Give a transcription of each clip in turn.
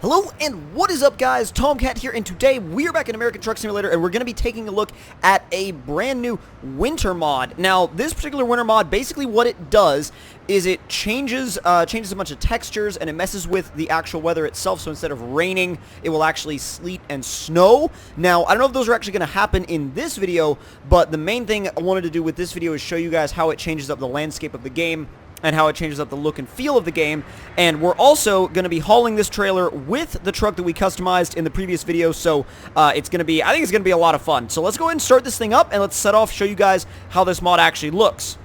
Hello and what is up, guys? Tomcat here, and today we are back in American Truck Simulator and we're going to be taking a look at a brand new winter mod. Now, this particular winter mod, basically what it does is it changes a bunch of textures and it messes with the actual weather itself. So instead of raining, it will actually sleet and snow. Now, I don't know if those are actually going to happen in this video, but the main thing I wanted to do with this video is show you guys how it changes up the landscape of the game and how it changes up the look and feel of the game. And we're also going to be hauling this trailer with the truck that we customized in the previous video, so it's going to be, I think it's going to be a lot of fun. So let's go ahead and start this thing up, and let's set off, show you guys how this mod actually looks.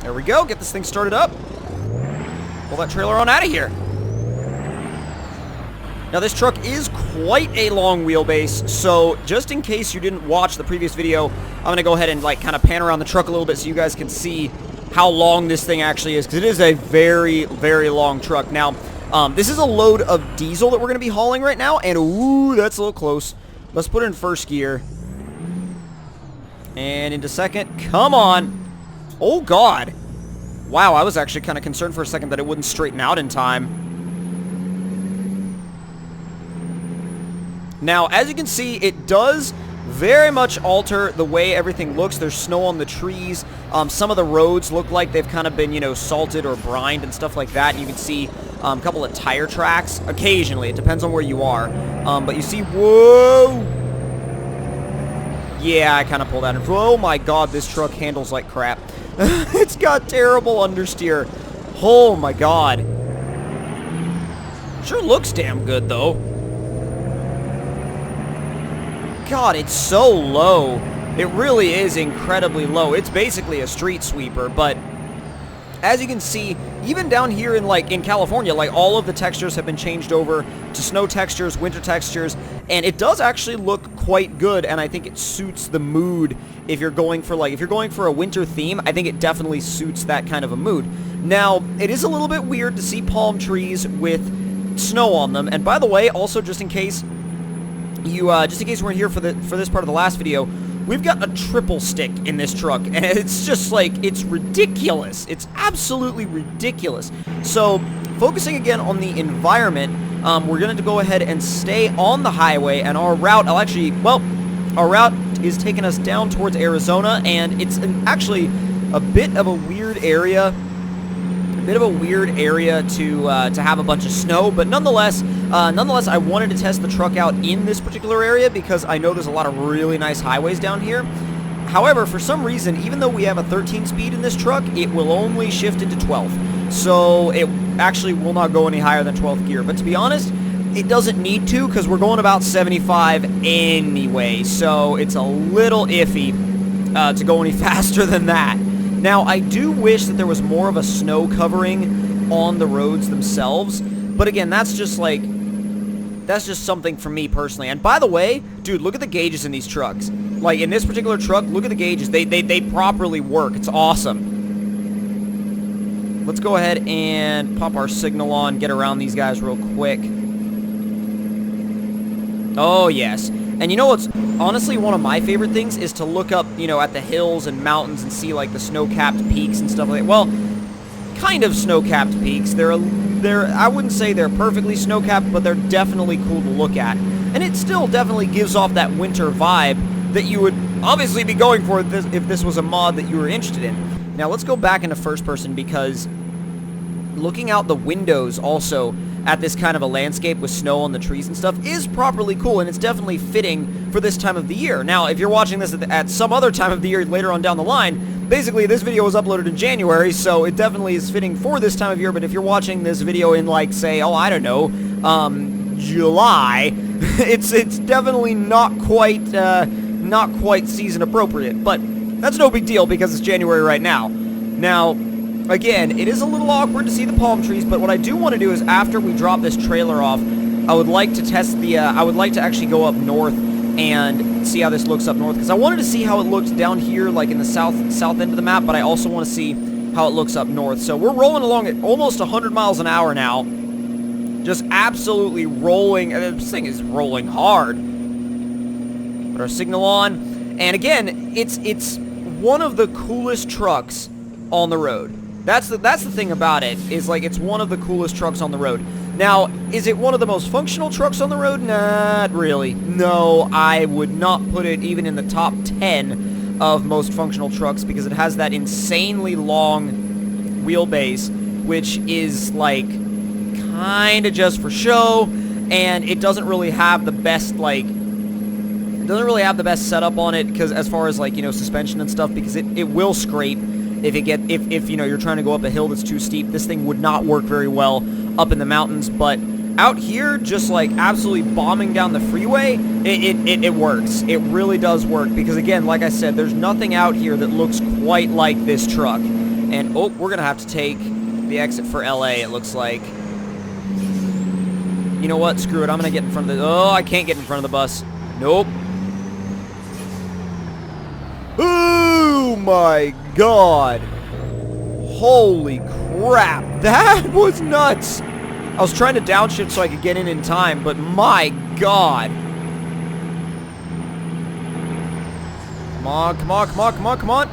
There we go, get this thing started up. Pull that trailer on out of here. Now, this truck is quite a long wheelbase, so just in case you didn't watch the previous video, I'm going to go ahead and kind of pan around the truck a little bit so you guys can see how long this thing actually is, because it is a very, very long truck. Now, this is a load of diesel that we're going to be hauling right now, and ooh, that's a little close. Let's put it in first gear. And into second. Come on. Oh, God. Wow, I was actually kind of concerned for a second that it wouldn't straighten out in time. Now, as you can see, it does very much alter the way everything looks. There's snow on the trees. Some of the roads look like they've kind of been, you know, salted or brined and stuff like that. And you can see a couple of tire tracks occasionally. It depends on where you are. But you see, whoa! Yeah, I kind of pulled out. Oh my God, this truck handles like crap. It's got terrible understeer. Oh my God. Sure looks damn good, though. God, it's so low. It really is incredibly low. It's basically a street sweeper, but as you can see, even down here in California, all of the textures have been changed over to snow textures, winter textures, and it does actually look quite good, and I think it suits the mood if you're going for a winter theme. I think it definitely suits that kind of a mood. Now, it is a little bit weird to see palm trees with snow on them, and by the way, also just in case just in case you weren't here for this part of the last video, we've got a triple stick in this truck, and it's just it's ridiculous. It's absolutely ridiculous. So, focusing again on the environment, we're going to go ahead and stay on the highway, and our route, our route is taking us down towards Arizona, and it's actually a bit of a weird area. To have a bunch of snow, but nonetheless, I wanted to test the truck out in this particular area because I know there's a lot of really nice highways down here. However, for some reason, even though we have a 13 speed in this truck, it will only shift into 12. So it actually will not go any higher than 12th gear. But to be honest, it doesn't need to because we're going about 75 anyway. So it's a little iffy to go any faster than that. Now, I do wish that there was more of a snow covering on the roads themselves, but again, that's just something for me personally. And by the way, dude, look at the gauges in these trucks. In this particular truck, look at the gauges. They properly work. It's awesome. Let's go ahead and pop our signal on, get around these guys real quick. Oh, yes. And you know what's honestly one of my favorite things is to look up, at the hills and mountains and see the snow-capped peaks and stuff like that. Well, kind of snow-capped peaks. I wouldn't say they're perfectly snow-capped, but they're definitely cool to look at. And it still definitely gives off that winter vibe that you would obviously be going for if this was a mod that you were interested in. Now, let's go back into first person because looking out the windows also at this kind of a landscape with snow on the trees and stuff is properly cool, and it's definitely fitting for this time of the year. Now, if you're watching this at some other time of the year later on down the line, basically this video was uploaded in January, so it definitely is fitting for this time of year. But if you're watching this video in say, oh, I don't know, July, it's definitely not quite season appropriate, but that's no big deal because it's January right now. Now, again, it is a little awkward to see the palm trees, but what I do want to do is after we drop this trailer off, I would like to test I would like to actually go up north and see how this looks up north, because I wanted to see how it looked down here, in the south end of the map, but I also want to see how it looks up north. So we're rolling along at almost 100 miles an hour now, just absolutely rolling, and this thing is rolling hard. Put our signal on, and again, it's one of the coolest trucks on the road. That's the thing about it, is like it's one of the coolest trucks on the road. Now, is it one of the most functional trucks on the road? Not really. No, I would not put it even in the top 10 of most functional trucks because it has that insanely long wheelbase, which is like kind of just for show, and it doesn't really have the best setup on it, because as far as like, you know, suspension and stuff, because it will scrape if you know, you're trying to go up a hill that's too steep. This thing would not work very well up in the mountains, but out here, just like absolutely bombing down the freeway, it works. It really does work, because again, like I said, there's nothing out here that looks quite like this truck. And oh, we're gonna have to take the exit for LA, it looks like. You know what? Screw it. I'm gonna get in front of the... Oh, I can't get in front of the bus. Nope. Oh my god. Holy crap. That was nuts. I was trying to downshift so I could get in time, but my god. Come on, come on, come on, come on, come on.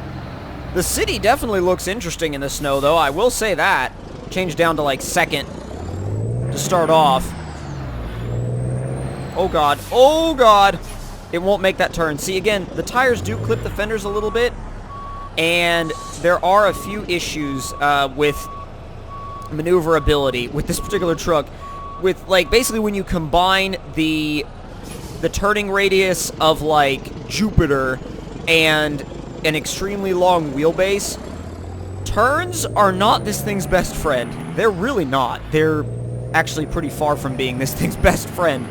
The city definitely looks interesting in the snow, though. I will say that. Changed down to, like, second to start off. Oh, God. Oh, God. It won't make that turn. See, again, the tires do clip the fenders a little bit, and there are a few issues with maneuverability with this particular truck. With, like, basically when you combine the turning radius of, like, Jupiter and an extremely long wheelbase, turns are not this thing's best friend. They're really not. They're actually pretty far from being this thing's best friend.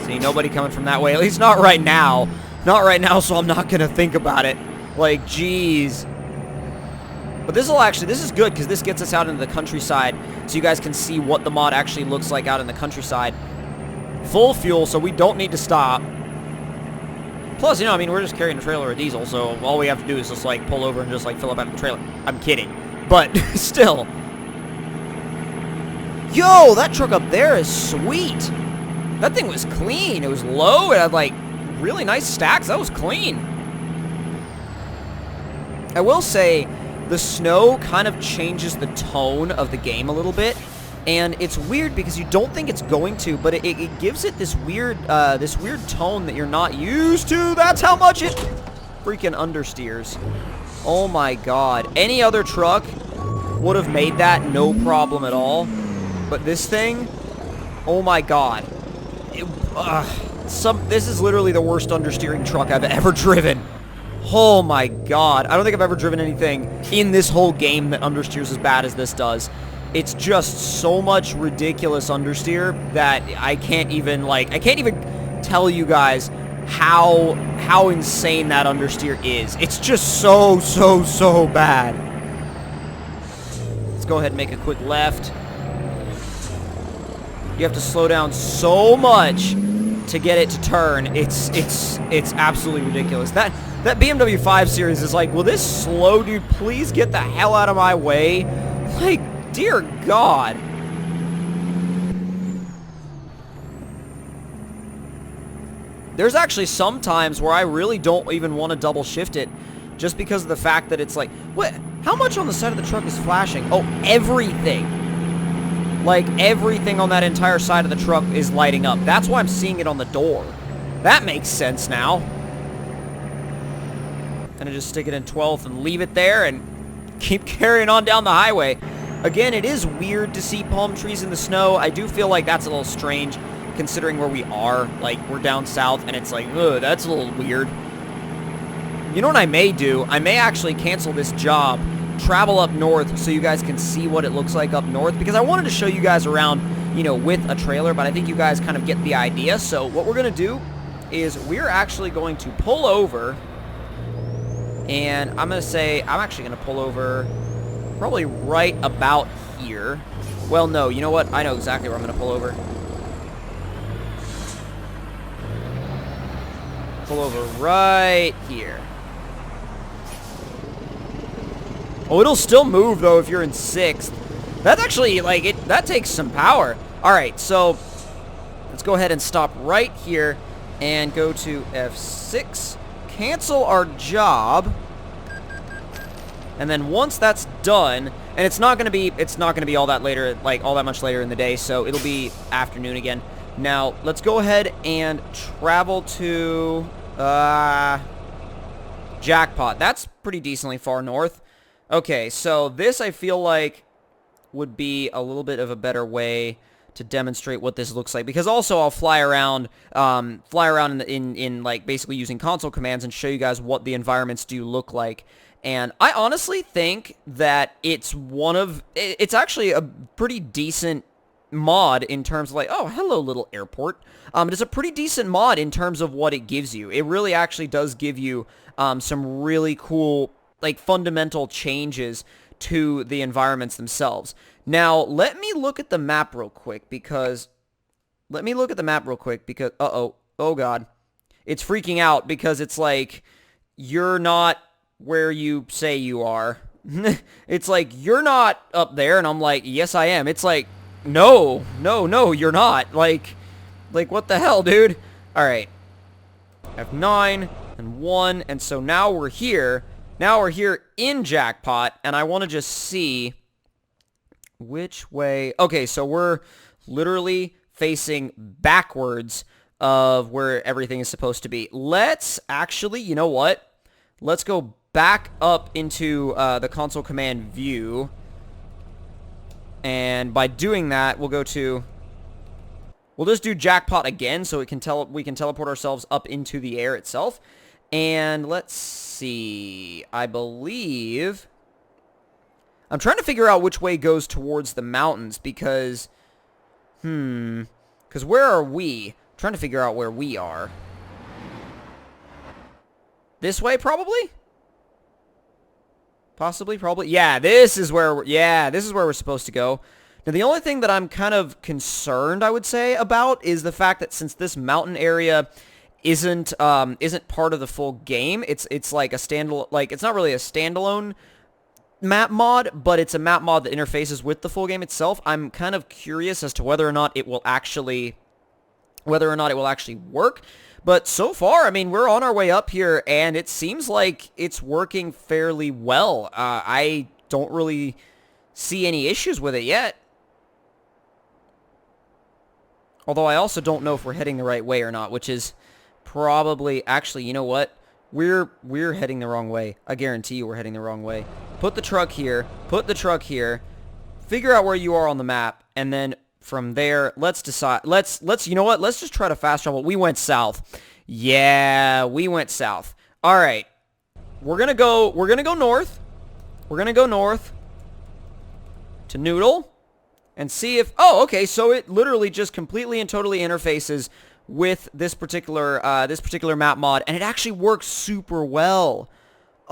See, nobody coming from that way. At least not right now. Not right now, so I'm not going to think about it. Like, jeez. But this is good, because this gets us out into the countryside, so you guys can see what the mod actually looks like out in the countryside. Full fuel, so we don't need to stop. Plus, you know, I mean, we're just carrying a trailer of diesel, so all we have to do is just, like, pull over and just, like, fill up out of the trailer. I'm kidding. But, still. Yo, that truck up there is sweet. That thing was clean. It was low. It had, like, really nice stacks. That was clean. I will say, the snow kind of changes the tone of the game a little bit. And it's weird because you don't think it's going to, but it gives it this weird tone that you're not used to. That's how much it freaking understeers. Oh my god. Any other truck would have made that no problem at all. But this thing, oh my god. This is literally the worst understeering truck I've ever driven. Oh my god. I don't think I've ever driven anything in this whole game that understeers as bad as this does. It's just so much ridiculous understeer that I can't even tell you guys how insane that understeer is. It's just so bad. Let's go ahead and make a quick left. You have to slow down so much to get it to turn. It's absolutely ridiculous. That BMW 5 Series is like, will this slow dude please get the hell out of my way? Like, dear God. There's actually some times where I really don't even want to double shift it, just because of the fact that it's like, what? How much on the side of the truck is flashing? Oh, everything. Like, everything on that entire side of the truck is lighting up. That's why I'm seeing it on the door. That makes sense now. Gonna just stick it in 12th and leave it there and keep carrying on down the highway. Again, it is weird to see palm trees in the snow. I do feel like that's a little strange, considering where we are. Like, we're down south, and it's like, ugh, that's a little weird. You know what I may do? I may actually cancel this job, travel up north so you guys can see what it looks like up north, because I wanted to show you guys around, you know, with a trailer, but I think you guys kind of get the idea. So what we're going to do is we're actually going to pull over, and I'm going to say, I'm actually going to pull over probably right about here. Well, no, you know what? I know exactly where I'm going to pull over. Pull over right here. Oh, it'll still move, though, if you're in 6th. That's actually, like, that takes some power. All right, so let's go ahead and stop right here and go to F6. Cancel our job. And then once that's done, and it's not gonna be all that later, like all that much later in the day, so it'll be afternoon again. Now let's go ahead and travel to Jackpot. That's pretty decently far north. Okay, so this I feel like would be a little bit of a better way to demonstrate what this looks like, because also I'll fly around in like basically using console commands and show you guys what the environments do look like. And I honestly think that it's actually a pretty decent mod in terms of like, oh, hello little airport. It's a pretty decent mod in terms of what it gives you. It really actually does give you some really cool like fundamental changes to the environments themselves. Now, let me look at the map real quick because oh god. It's freaking out because it's like you're not where you say you are. It's like you're not up there and I'm like, "Yes, I am." It's like, "No, you're not." Like what the hell, dude? All right. F9 and 1, and so now we're here. Now we're here in Jackpot, and I want to just see which way... Okay, so we're literally facing backwards of where everything is supposed to be. Let's actually, you know what? Let's go back up into the console command view. And by doing that, we'll go to... We'll just do Jackpot again so we can teleport ourselves up into the air itself. And let's see. I believe... I'm trying to figure out which way goes towards the mountains because... Because where are we? I'm trying to figure out where we are. This way, probably? Possibly, probably. Yeah, this is where we're supposed to go. Now, the only thing that I'm kind of concerned, I would say, about is the fact that since this mountain area isn't part of the full game, it's like a standalone, like it's not really a standalone map mod, but it's a map mod that interfaces with the full game itself. I'm kind of curious as to whether or not it will actually work. But so far, I mean, we're on our way up here, and it seems like it's working fairly well. I don't really see any issues with it yet. Although I also don't know if we're heading the right way or not, which is probably... Actually, you know what? We're heading the wrong way. I guarantee you we're heading the wrong way. Put the truck here. Put the truck here. Figure out where you are on the map, and then from there, let's decide. Let's you know what? Let's just try to fast travel. We went south. Yeah, we went south. All right. We're going to go north. We're going to go north to Noodle and see if... Oh, okay, so it literally just completely and totally interfaces with this particular map mod, and it actually works super well.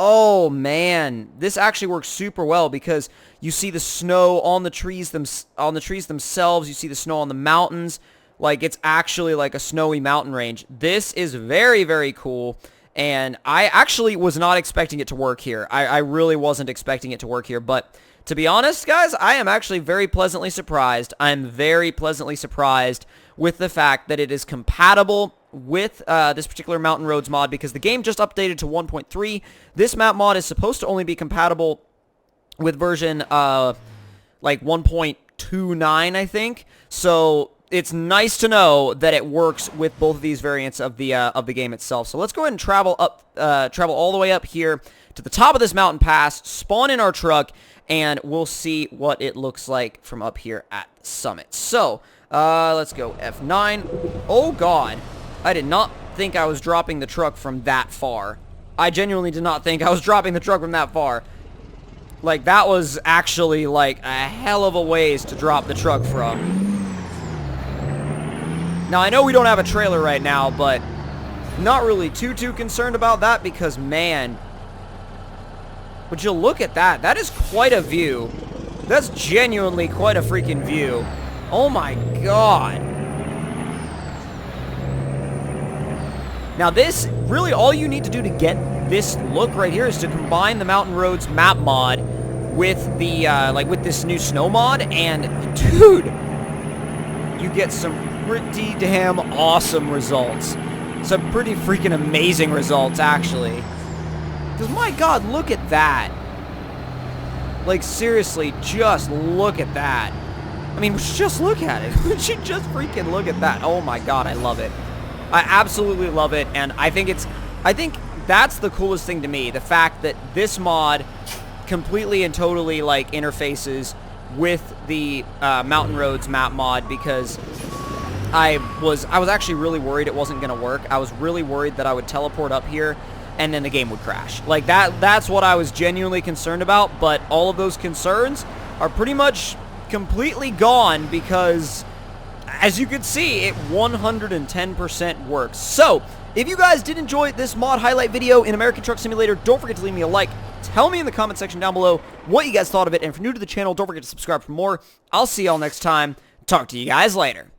Oh man, this actually works super well because you see the snow on the trees themselves. You see the snow on the mountains. Like, it's actually like a snowy mountain range. This is very, very cool. And I actually was not expecting it to work here. I really wasn't expecting it to work here. But to be honest, guys, I am actually very pleasantly surprised. I'm very pleasantly surprised with the fact that it is compatible with this particular Mountain Roads mod, because the game just updated to 1.3. This map mod is supposed to only be compatible with version like 1.29, I think. So it's nice to know that it works with both of these variants of the game itself. So let's go ahead and travel all the way up here to the top of this mountain pass, spawn in our truck, and we'll see what it looks like from up here at the summit. So let's go F9. Oh god, I did not think I was dropping the truck from that far. I genuinely did not think I was dropping the truck from that far. Like, that was actually like a hell of a ways to drop the truck from. Now, I know we don't have a trailer right now, but not really too concerned about that because, man, would you look at that? That is quite a view. That's genuinely quite a freaking view. Oh my god. Now this, really all you need to do to get this look right here is to combine the Mountain Roads map mod with the, with this new snow mod, and dude, you get some pretty damn awesome results. Some pretty freaking amazing results, actually. Because my god, look at that. Like, seriously, just look at that. I mean, just look at it. We should just freaking look at that. Oh my god, I love it. I absolutely love it, and I think that's the coolest thing to me. The fact that this mod completely and totally, like, interfaces with the Mountain Roads map mod, because I was actually really worried it wasn't going to work. I was really worried that I would teleport up here and then the game would crash. Like, that's what I was genuinely concerned about, but all of those concerns are pretty much completely gone, because as you can see, it 110% works. So if you guys did enjoy this mod highlight video in American Truck Simulator, don't forget to leave me a like. Tell me in the comment section down below what you guys thought of it, and if you're new to the channel, don't forget to subscribe for more. I'll see y'all next time. Talk to you guys later.